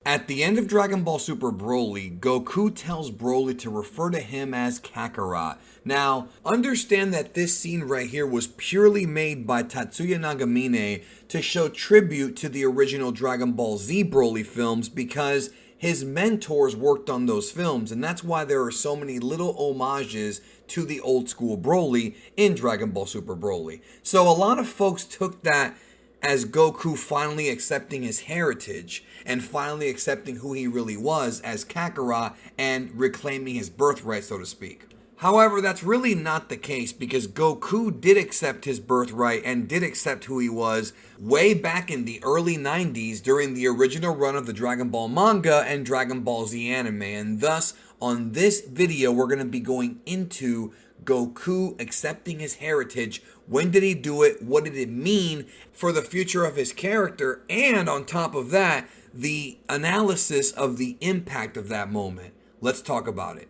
At the end of Dragon Ball Super Broly, Goku tells Broly to refer to him as Kakarot. Now, understand that this scene right here was purely made by Tatsuya Nagamine to show tribute to the original Dragon Ball Z Broly films because his mentors worked on those films, and that's why there are so many little homages to the old school Broly in Dragon Ball Super Broly. So a lot of folks took that as Goku finally accepting his heritage and finally accepting who he really was as Kakarot and reclaiming his birthright, so to speak. However, that's really not the case because Goku did accept his birthright and did accept who he was way back in the early 90s during the original run of the Dragon Ball manga and Dragon Ball Z anime. And thus, on this video, we're going to be going into Goku accepting his heritage. When did he do it? What did it mean for the future of his character? And on top of that, the analysis of the impact of that moment. Let's talk about it.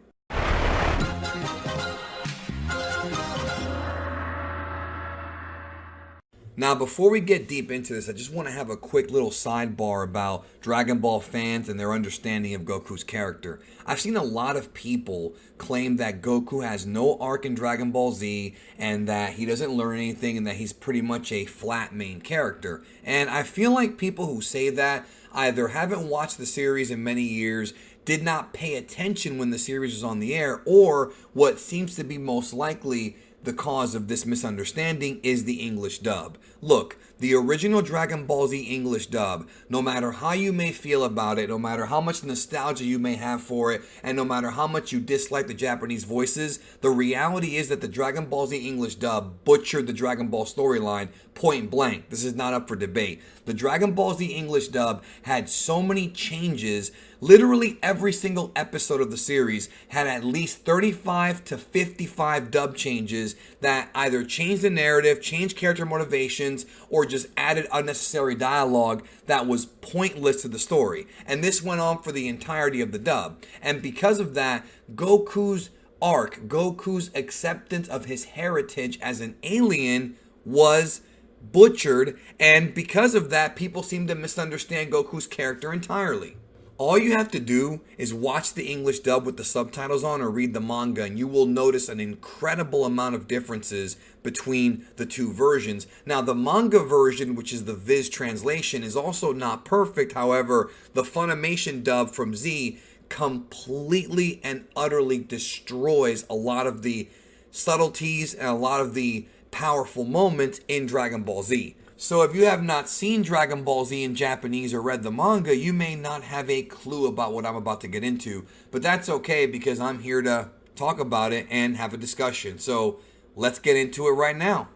Now, before we get deep into this, I just want to have a quick little sidebar about Dragon Ball fans and their understanding of Goku's character. I've seen a lot of people claim that Goku has no arc in Dragon Ball Z and that he doesn't learn anything and that he's pretty much a flat main character. And I feel like people who say that either haven't watched the series in many years, did not pay attention when the series was on the air, or what seems to be most likely the cause of this misunderstanding is the English dub. Look, the original Dragon Ball Z English dub, no matter how you may feel about it, no matter how much nostalgia you may have for it, and no matter how much you dislike the Japanese voices, the reality is that the Dragon Ball Z English dub butchered the Dragon Ball storyline point blank. This is not up for debate. The Dragon Ball Z English dub had so many changes. Literally every single episode of the series had at least 35 to 55 dub changes that either changed the narrative, changed character motivations, or just added unnecessary dialogue that was pointless to the story. And this went on for the entirety of the dub. And because of that, Goku's arc, Goku's acceptance of his heritage as an alien was butchered, and because of that, people seem to misunderstand Goku's character entirely. All you have to do is watch the English dub with the subtitles on or read the manga, and you will notice an incredible amount of differences between the two versions. Now, the manga version, which is the Viz translation, is also not perfect. However, the Funimation dub from Z completely and utterly destroys a lot of the subtleties and a lot of the powerful moments in Dragon Ball Z. So if you have not seen Dragon Ball Z in Japanese or read the manga, you may not have a clue about what I'm about to get into. But that's okay because I'm here to talk about it and have a discussion. So let's get into it right now.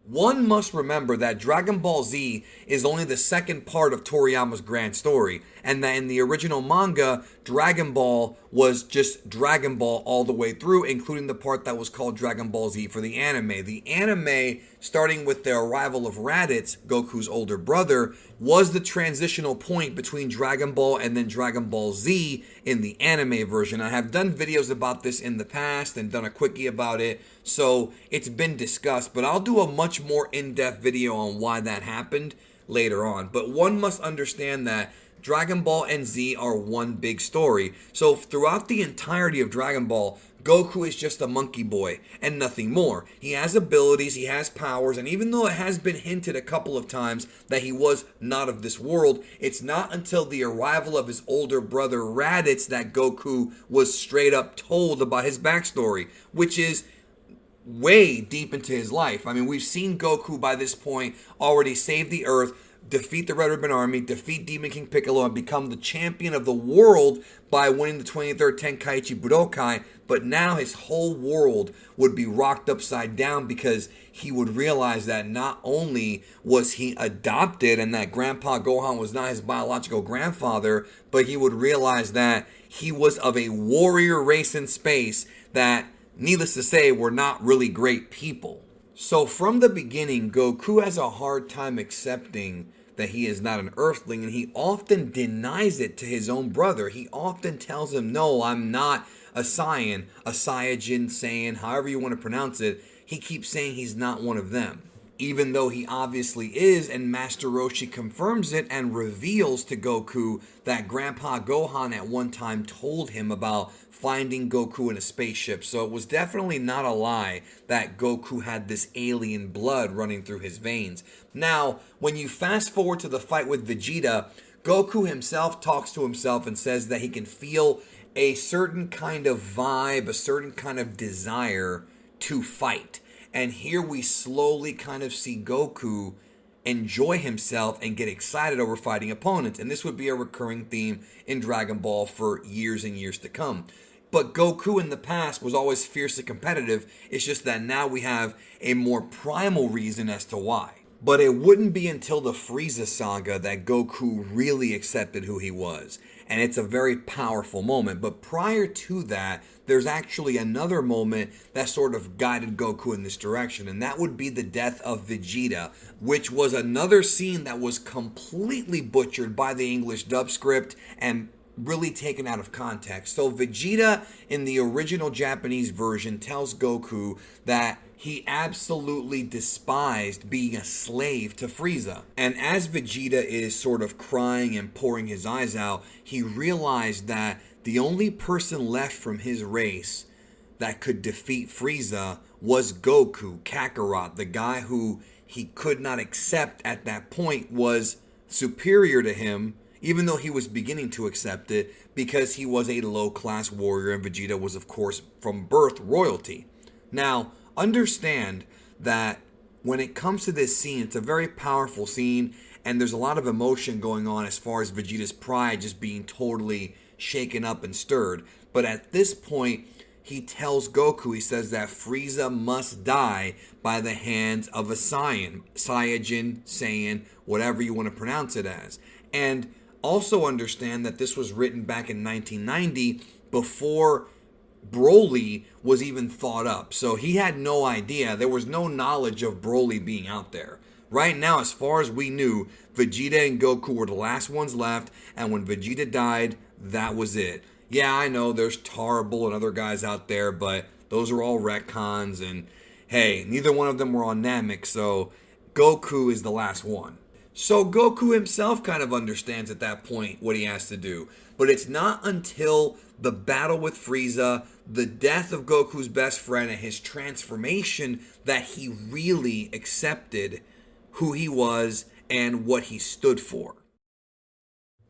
One must remember that Dragon Ball Z is only the second part of Toriyama's grand story, and that in the original manga, Dragon Ball was just Dragon Ball all the way through, including the part that was called Dragon Ball Z for the anime. The anime, starting with the arrival of Raditz, Goku's older brother, was the transitional point between Dragon Ball and then Dragon Ball Z in the anime version. I have done videos about this in the past and done a quickie about it, so it's been discussed, but I'll do a much more in-depth video on why that happened later on. But one must understand that Dragon Ball and Z are one big story. So throughout the entirety of Dragon Ball, Goku is just a monkey boy and nothing more. He has abilities, he has powers, and even though it has been hinted a couple of times that he was not of this world, it's not until the arrival of his older brother Raditz that Goku was straight up told about his backstory, which is way deep into his life. I mean, we've seen Goku by this point already save the Earth, defeat the Red Ribbon Army, defeat Demon King Piccolo, and become the champion of the world by winning the 23rd Tenkaichi Budokai. But now his whole world would be rocked upside down because he would realize that not only was he adopted and that Grandpa Gohan was not his biological grandfather, but he would realize that he was of a warrior race in space that, needless to say, were not really great people. So from the beginning, Goku has a hard time accepting that he is not an Earthling, and he often denies it to his own brother. He often tells him, no, I'm not a Saiyan, a Saiyajin, Saiyan, however you want to pronounce it. He keeps saying he's not one of them. even though he obviously is, and Master Roshi confirms it and reveals to Goku that Grandpa Gohan at one time told him about finding Goku in a spaceship. So it was definitely not a lie that Goku had this alien blood running through his veins. Now, when you fast forward to the fight with Vegeta, Goku himself talks to himself and says that he can feel a certain kind of vibe, a certain kind of desire to fight. And here we slowly kind of see Goku enjoy himself and get excited over fighting opponents. And this would be a recurring theme in Dragon Ball for years and years to come. But Goku in the past was always fiercely competitive. It's just that now we have a more primal reason as to why. But it wouldn't be until the Frieza saga that Goku really accepted who he was. And it's a very powerful moment. But prior to that, there's actually another moment that sort of guided Goku in this direction. And that would be the death of Vegeta, which was another scene that was completely butchered by the English dub script and really taken out of context. So Vegeta in the original Japanese version tells Goku that he absolutely despised being a slave to Frieza. And as Vegeta is sort of crying and pouring his eyes out, he realized that the only person left from his race that could defeat Frieza was Goku, Kakarot, the guy who he could not accept at that point was superior to him, even though he was beginning to accept it, because he was a low-class warrior and Vegeta was, of course, from birth royalty. Now, understand that when it comes to this scene, it's a very powerful scene, and there's a lot of emotion going on as far as Vegeta's pride just being totally shaken up and stirred. But at this point, he tells Goku, he says that Frieza must die by the hands of a Saiyan, Saiyajin, Saiyan, whatever you want to pronounce it as. And also understand that this was written back in 1990 before Broly was even thought up. So he had no idea. There was no knowledge of Broly being out there. Right now, as far as we knew, Vegeta and Goku were the last ones left. And when Vegeta died, that was it. Yeah, I know there's Tarble and other guys out there, but those are all retcons. And hey, neither one of them were on Namek. So Goku is the last one. So Goku himself kind of understands at that point what he has to do. But it's not until the battle with Frieza, the death of Goku's best friend, and his transformation that he really accepted who he was and what he stood for.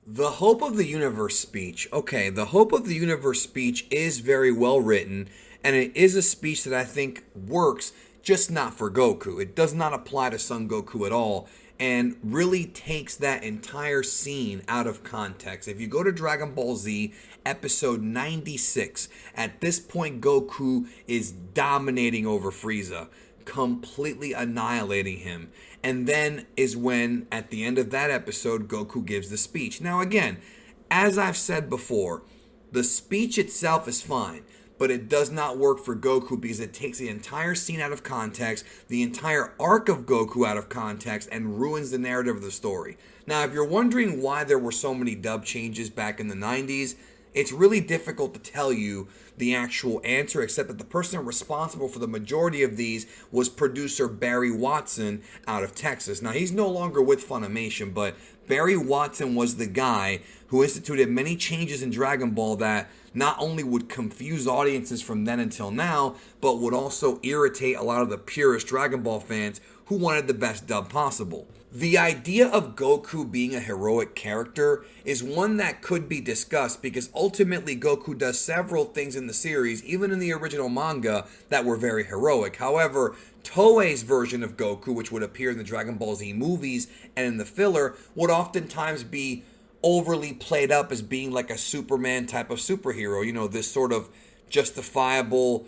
The Hope of the Universe speech. Okay, the Hope of the Universe speech is very well written, and it is a speech that I think works, just not for Goku. It does not apply to Son Goku at all, and really takes that entire scene out of context. If you go to Dragon Ball Z, episode 96, at this point Goku is dominating over Frieza, completely annihilating him. And then is when, at the end of that episode, Goku gives the speech. Now again, as I've said before, the speech itself is fine, but it does not work for Goku because it takes the entire scene out of context, the entire arc of Goku out of context, and ruins the narrative of the story. Now, if you're wondering why there were so many dub changes back in the 90s, it's really difficult to tell you the actual answer, except that the person responsible for the majority of these was producer Barry Watson out of Texas. Now, he's no longer with Funimation, but Barry Watson was the guy who instituted many changes in Dragon Ball that not only would confuse audiences from then until now, but would also irritate a lot of the purest Dragon Ball fans who wanted the best dub possible. The idea of Goku being a heroic character is one that could be discussed because ultimately Goku does several things in the series, even in the original manga, that were very heroic. However, Toei's version of Goku, which would appear in the Dragon Ball Z movies and in the filler, would oftentimes be overly played up as being like a Superman type of superhero. You know, this sort of justifiable,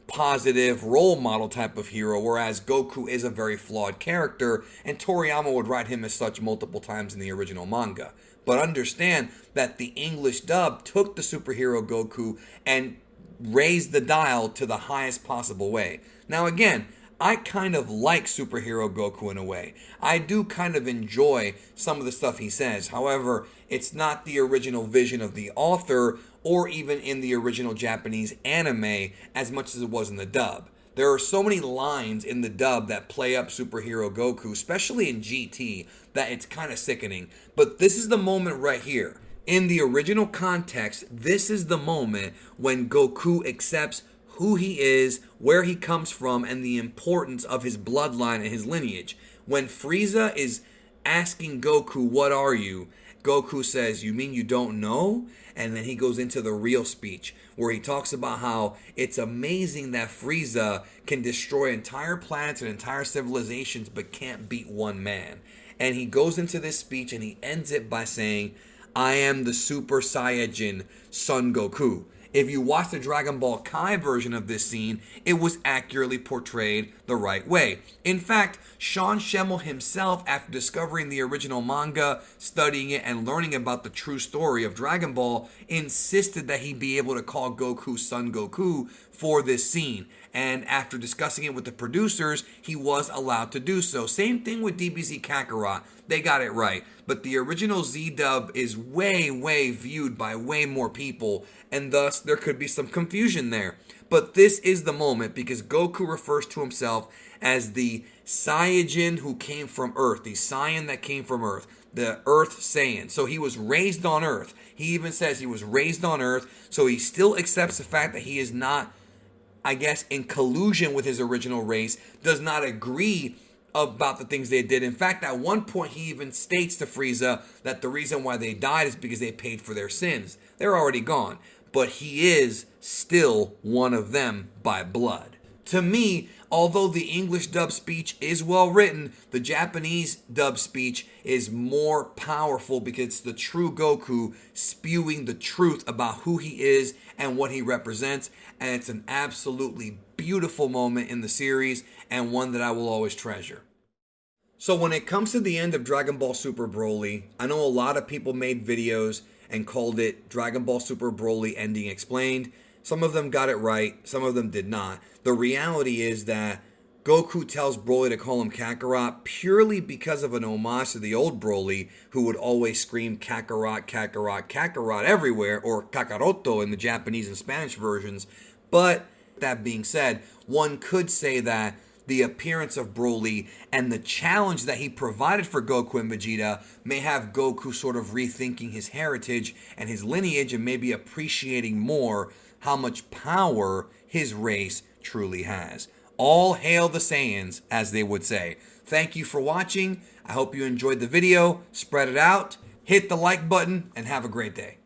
positive role model type of hero, whereas Goku is a very flawed character, and Toriyama would write him as such multiple times in the original manga. But understand that the English dub took the superhero Goku and raised the dial to the highest possible way. Now again, I kind of like superhero Goku in a way. I do kind of enjoy some of the stuff he says. However, it's not the original vision of the author or even in the original Japanese anime as much as it was in the dub. There are so many lines in the dub that play up superhero Goku, especially in GT, that it's kind of sickening. But this is the moment right here. In the original context, this is the moment when Goku accepts who he is, where he comes from, and the importance of his bloodline and his lineage. When Frieza is asking Goku, "What are you?" Goku says, "You mean you don't know?" And then he goes into the real speech where he talks about how it's amazing that Frieza can destroy entire planets and entire civilizations but can't beat one man. And he goes into this speech and he ends it by saying, "I am the Super Saiyan Son Goku." If you watch the Dragon Ball Kai version of this scene, it was accurately portrayed the right way. In fact, Sean Schemmel himself, after discovering the original manga, studying it, and learning about the true story of Dragon Ball, insisted that he be able to call Goku Son Goku for this scene. And after discussing it with the producers, he was allowed to do so. Same thing with DBZ Kakarot. They got it right. But the original Z-dub is way, way viewed by way more people, and thus there could be some confusion there. But this is the moment because Goku refers to himself as the Saiyajin who came from Earth, the Saiyan that came from Earth, the Earth Saiyan. So he was raised on Earth. He even says he was raised on Earth, so he still accepts the fact that he is not, I guess, in collusion with his original race, does not agree about the things they did. In fact, at one point, he even states to Frieza that the reason why they died is because they paid for their sins. They're already gone. But he is still one of them by blood. To me, although the English dub speech is well written, the Japanese dub speech is more powerful because it's the true Goku spewing the truth about who he is and what he represents. And it's an absolutely beautiful moment in the series and one that I will always treasure. So when it comes to the end of Dragon Ball Super Broly, I know a lot of people made videos and called it Dragon Ball Super Broly Ending Explained. Some of them got it right, some of them did not. The reality is that Goku tells Broly to call him Kakarot purely because of an homage to the old Broly, who would always scream Kakarot, Kakarot, Kakarot everywhere, or Kakaroto in the Japanese and Spanish versions. But that being said, one could say that the appearance of Broly and the challenge that he provided for Goku and Vegeta may have Goku sort of rethinking his heritage and his lineage and maybe appreciating more how much power his race truly has. All hail the Saiyans, as they would say. Thank you for watching. I hope you enjoyed the video. Spread it out, hit the like button, and have a great day.